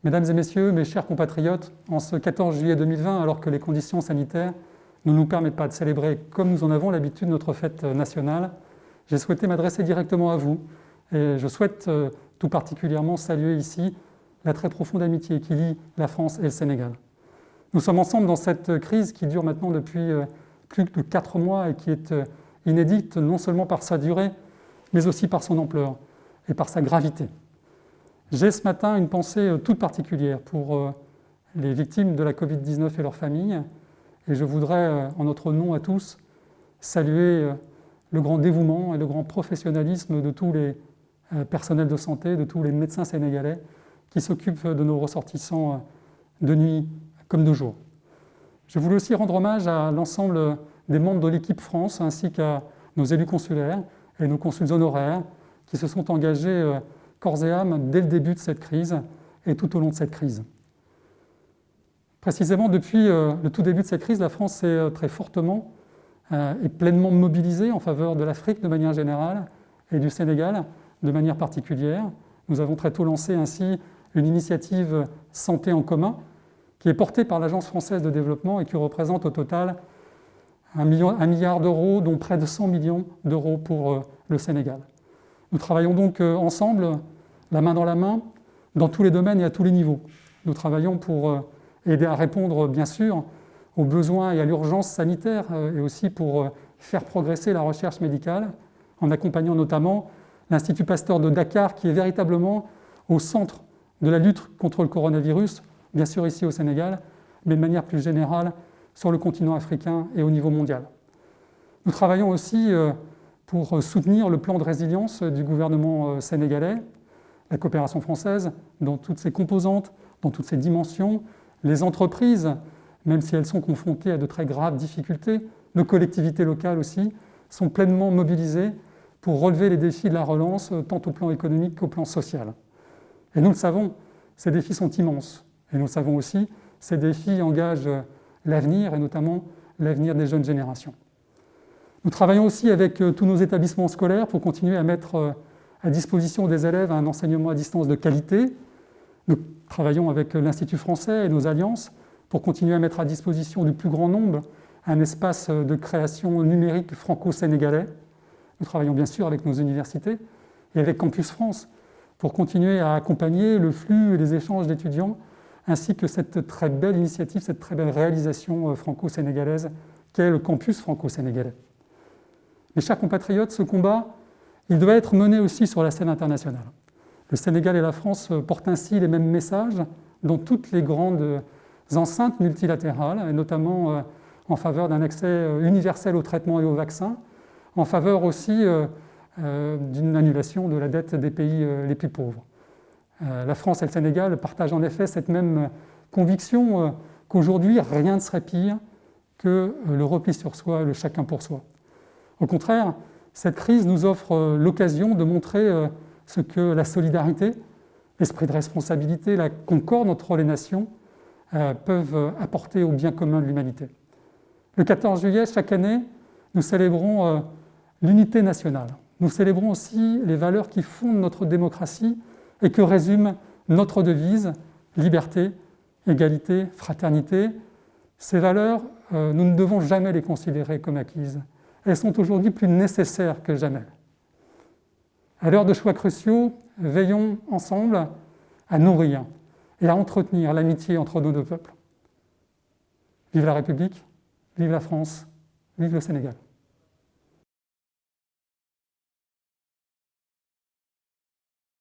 Mesdames et messieurs, mes chers compatriotes, en ce 14 juillet 2020, alors que les conditions sanitaires ne nous permettent pas de célébrer comme nous en avons l'habitude notre fête nationale, j'ai souhaité m'adresser directement à vous et je souhaite tout particulièrement saluer ici la très profonde amitié qui lie la France et le Sénégal. Nous sommes ensemble dans cette crise qui dure maintenant depuis plus de 4 mois et qui est inédite non seulement par sa durée, mais aussi par son ampleur et par sa gravité. J'ai ce matin une pensée toute particulière pour les victimes de la Covid-19 et leurs familles, et je voudrais, en notre nom à tous, saluer le grand dévouement et le grand professionnalisme de tous les personnels de santé, de tous les médecins sénégalais qui s'occupent de nos ressortissants de nuit comme de jour. Je voulais aussi rendre hommage à l'ensemble des membres de l'équipe France, ainsi qu'à nos élus consulaires et nos consuls honoraires qui se sont engagés corps et âme dès le début de cette crise et tout au long de cette crise. Précisément, depuis le tout début de cette crise, la France s'est très fortement et pleinement mobilisée en faveur de l'Afrique de manière générale et du Sénégal de manière particulière. Nous avons très tôt lancé ainsi une initiative santé en commun qui est portée par l'Agence française de développement et qui représente au total 1 milliard d'euros, dont près de 100 millions d'euros pour le Sénégal. Nous travaillons donc ensemble, la main dans la main, dans tous les domaines et à tous les niveaux. Nous travaillons pour aider à répondre, bien sûr, aux besoins et à l'urgence sanitaire et aussi pour faire progresser la recherche médicale, en accompagnant notamment l'Institut Pasteur de Dakar, qui est véritablement au centre de la lutte contre le coronavirus, bien sûr ici au Sénégal, mais de manière plus générale sur le continent africain et au niveau mondial. Nous travaillons aussi pour soutenir le plan de résilience du gouvernement sénégalais, la coopération française dans toutes ses composantes, dans toutes ses dimensions, les entreprises, même si elles sont confrontées à de très graves difficultés, nos collectivités locales aussi, sont pleinement mobilisées pour relever les défis de la relance, tant au plan économique qu'au plan social. Et nous le savons, ces défis sont immenses. Et nous le savons aussi, ces défis engagent l'avenir, et notamment l'avenir des jeunes générations. Nous travaillons aussi avec tous nos établissements scolaires pour continuer à mettre à disposition des élèves un enseignement à distance de qualité. Nous travaillons avec l'Institut français et nos alliances pour continuer à mettre à disposition du plus grand nombre un espace de création numérique franco-sénégalais. Nous travaillons bien sûr avec nos universités et avec Campus France pour continuer à accompagner le flux et les échanges d'étudiants, ainsi que cette très belle initiative, cette très belle réalisation franco-sénégalaise qu'est le campus franco-sénégalais. Mes chers compatriotes, ce combat, il doit être mené aussi sur la scène internationale. Le Sénégal et la France portent ainsi les mêmes messages dans toutes les grandes enceintes multilatérales, et notamment en faveur d'un accès universel aux traitements et aux vaccins, en faveur aussi d'une annulation de la dette des pays les plus pauvres. La France et le Sénégal partagent en effet cette même conviction qu'aujourd'hui, rien ne serait pire que le repli sur soi et le chacun pour soi. Au contraire, cette crise nous offre l'occasion de montrer ce que la solidarité, l'esprit de responsabilité, la concorde entre les nations peuvent apporter au bien commun de l'humanité. Le 14 juillet, chaque année, nous célébrons l'unité nationale. Nous célébrons aussi les valeurs qui fondent notre démocratie et que résume notre devise, liberté, égalité, fraternité. Ces valeurs, nous ne devons jamais les considérer comme acquises. Elles sont aujourd'hui plus nécessaires que jamais. À l'heure de choix cruciaux, veillons ensemble à nourrir et à entretenir l'amitié entre nos deux peuples. Vive la République, vive la France, vive le Sénégal.